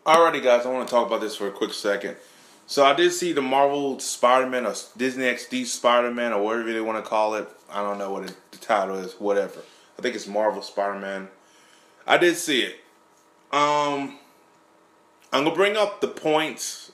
Alrighty, guys, I want to talk about this for a quick second. So I did see the Marvel Spider-Man or DisneyXD Spider-Man or whatever they want to call it. I don't know what the title is, whatever. I think it's Marvel Spider-Man. I did see it. I'm going to bring up the points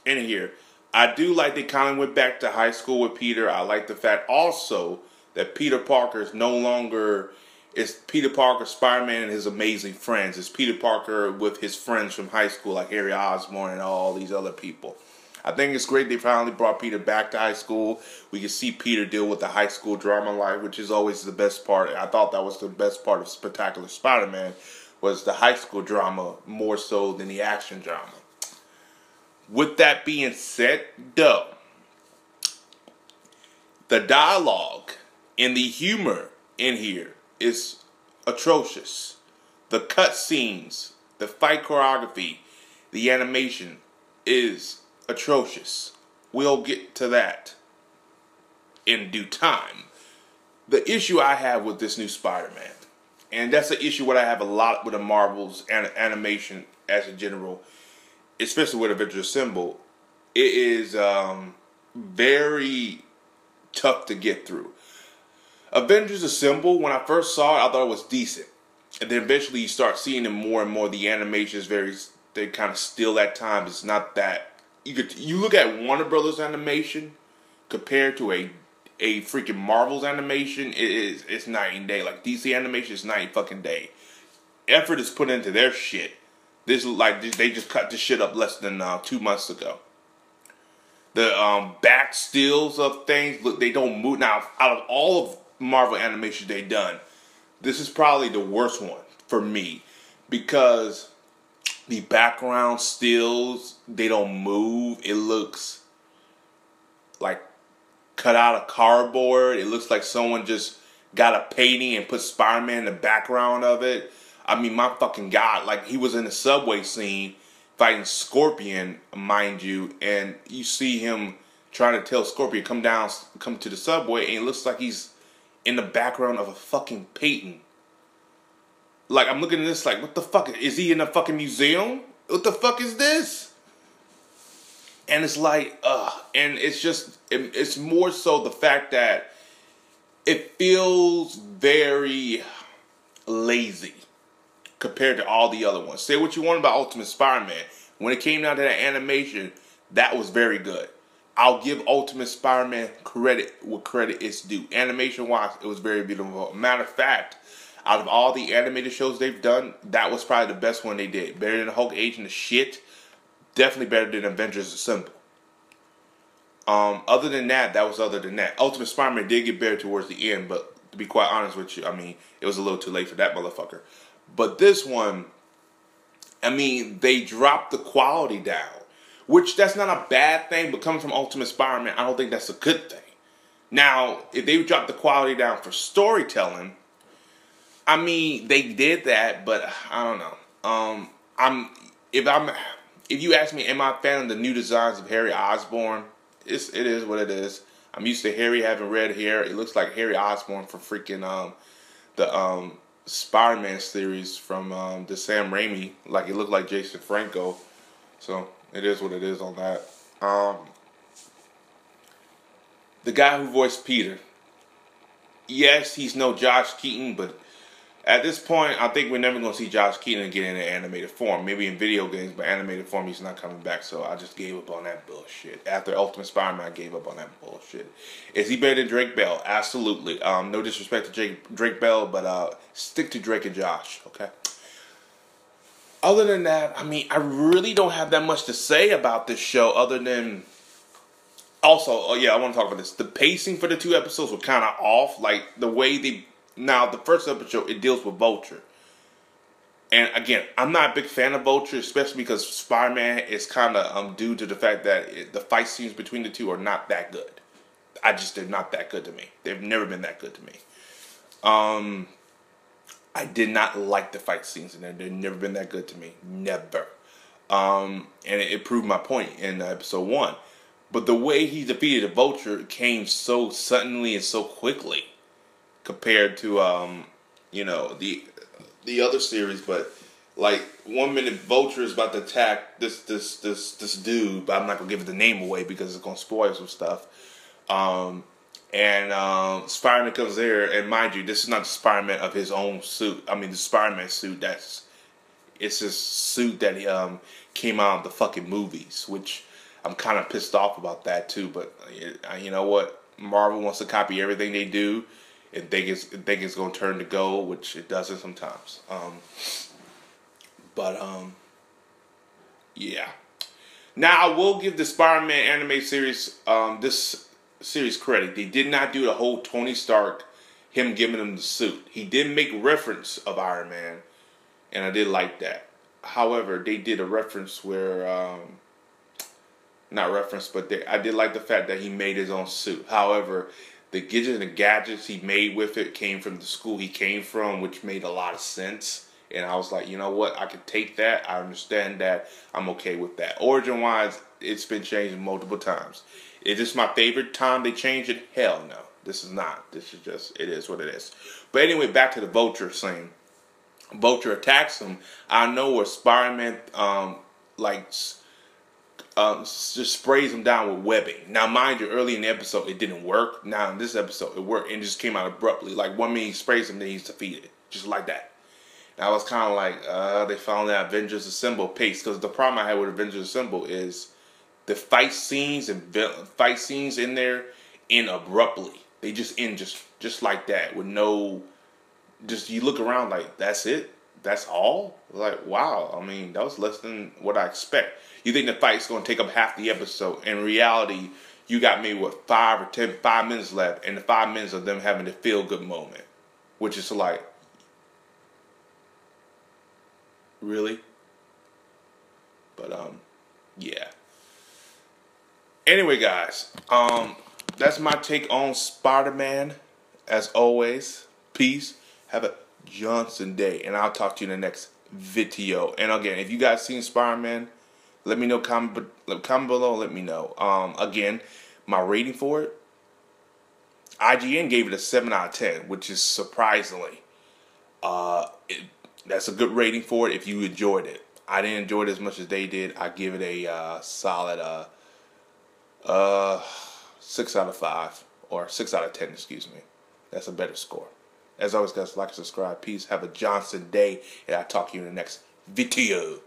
in here. I do like they kind of went back to high school with Peter. I like the fact also that Peter Parker is no longer... It's Peter Parker, Spider-Man, and his amazing friends. It's Peter Parker with his friends from high school, like Harry Osborn and all these other people. I think it's great they finally brought Peter back to high school. We can see Peter deal with the high school drama life, which is always the best part. I thought that was the best part of Spectacular Spider-Man, was the high school drama more so than the action drama. With that being said, though, the dialogue and the humor in here is atrocious. The cutscenes, the fight choreography, the animation is atrocious. We'll get to that in due time. The issue I have with this new Spider-Man, and that's an issue what I have a lot with the Marvel's animation as a general, especially with Avengers Assemble, it is very tough to get through. Avengers Assemble, when I first saw it, I thought it was decent. And then eventually you start seeing them more and more. The animation is they kind of still at times. It's not that... You look at Warner Brothers animation compared to a freaking Marvel's animation, it's night and day. Like DC animation is night and fucking day. Effort is put into their shit. This is like, they just cut this shit up less than 2 months ago. The back stills of things, look, they don't move. Now, out of all of Marvel animation they done, this is probably the worst one for me, because the background stills, they don't move. It looks like cut out of cardboard. It looks like someone just got a painting and put Spider-Man in the background of it. I mean, my fucking God, like he was in the subway scene fighting Scorpion, mind you, and you see him trying to tell Scorpion come to the subway, and it looks like he's in the background of a fucking painting. Like, I'm looking at this like, what the fuck? Is he in a fucking museum? What the fuck is this? And it's like, and it's just, it's more so the fact that it feels very lazy compared to all the other ones. Say what you want about Ultimate Spider-Man. When it came down to that animation, that was very good. I'll give Ultimate Spider-Man credit where credit is due. Animation-wise, it was very beautiful. Matter of fact, out of all the animated shows they've done, that was probably the best one they did. Better than Hulk Agent of Shit. Definitely better than Avengers Assemble. Other than that, Ultimate Spider-Man did get better towards the end, but to be quite honest with you, I mean, it was a little too late for that motherfucker. But this one, I mean, they dropped the quality down. Which, that's not a bad thing, but coming from Ultimate Spider-Man, I don't think that's a good thing. Now, if they dropped the quality down for storytelling, I mean, they did that, but I don't know. If you ask me, am I a fan of the new designs of Harry Osborn? It is what it is. I'm used to Harry having red hair. It looks like Harry Osborn from freaking the Spider-Man series from the Sam Raimi. Like, it looked like Jason Franco. So it is what it is on that. The guy who voiced Peter, yes, he's no Josh Keaton, but at this point, I think we're never going to see Josh Keaton again in animated form. Maybe in video games, but animated form, he's not coming back. So I just gave up on that bullshit. After Ultimate Spider-Man, I gave up on that bullshit. Is he better than Drake Bell? Absolutely. No disrespect to Drake Bell, but stick to Drake and Josh, okay? Other than that, I mean, I really don't have that much to say about this show other than... Also, oh yeah, I want to talk about this. The pacing for the 2 episodes were kind of off. Like, the way they... Now, the first episode, it deals with Vulture. And again, I'm not a big fan of Vulture, especially because Spider-Man is kind of due to the fact that the fight scenes between the two are not that good. They're not that good to me. They've never been that good to me. I did not like the fight scenes in there. They've never been that good to me. Never. And it proved my point in episode 1. But the way he defeated the Vulture came so suddenly and so quickly compared to, you know, the other series. But Like 1 minute, Vulture is about to attack this dude, but I'm not gonna give the name away because it's gonna spoil some stuff. Spider-Man comes there, and mind you, this is not the Spider-Man of his own suit. I mean, the Spider-Man suit it's his suit that he came out of the fucking movies, which I'm kind of pissed off about that too. But you know what? Marvel wants to copy everything they do, and think it's gonna turn to gold, which it doesn't sometimes. Yeah. Now I will give the Spider-Man anime series this series credit. They did not do the whole Tony Stark, him giving him the suit. He did make reference of Iron Man, and I did like that. However, they did a reference where, not reference, but I did like the fact that he made his own suit. However, the gadgets he made with it came from the school he came from, which made a lot of sense. And I was like, you know what? I can take that. I understand that. I'm okay with that. Origin-wise, it's been changed multiple times. Is this my favorite time they changed it? Hell no. This is not. This is just, it is what it is. But anyway, back to the Vulture scene. Vulture attacks him. I know where Spider-Man, just sprays him down with webbing. Now, mind you, early in the episode, it didn't work. Now, in this episode, it worked and it just came out abruptly. Like, 1 minute he sprays him, then he's defeated. Just like that. And I was kind of like, they found that Avengers Assemble pace. Because the problem I had with Avengers Assemble is the fight scenes in there end abruptly. They just end just like that with no, just you look around like, that's it? That's all? Like, wow. I mean, that was less than what I expect. You think the fight's going to take up half the episode. In reality, you got maybe, 5 minutes left. And the 5 minutes of them having the feel-good moment. Which is like, really? But, yeah. Anyway, guys, that's my take on Spider-Man. As always, peace. Have a Johnson day, and I'll talk to you in the next video. And again, if you guys seen Spider-Man, let me know. Comment below. Let me know. Again, my rating for it. IGN gave it a 7 out of 10, which is surprisingly, that's a good rating for it if you enjoyed it. I didn't enjoy it as much as they did. I give it a solid 6 out of 5 or 6 out of 10. Excuse me. That's a better score. As always, guys, like and subscribe. Peace. Have a Johnson day, and I'll talk to you in the next video.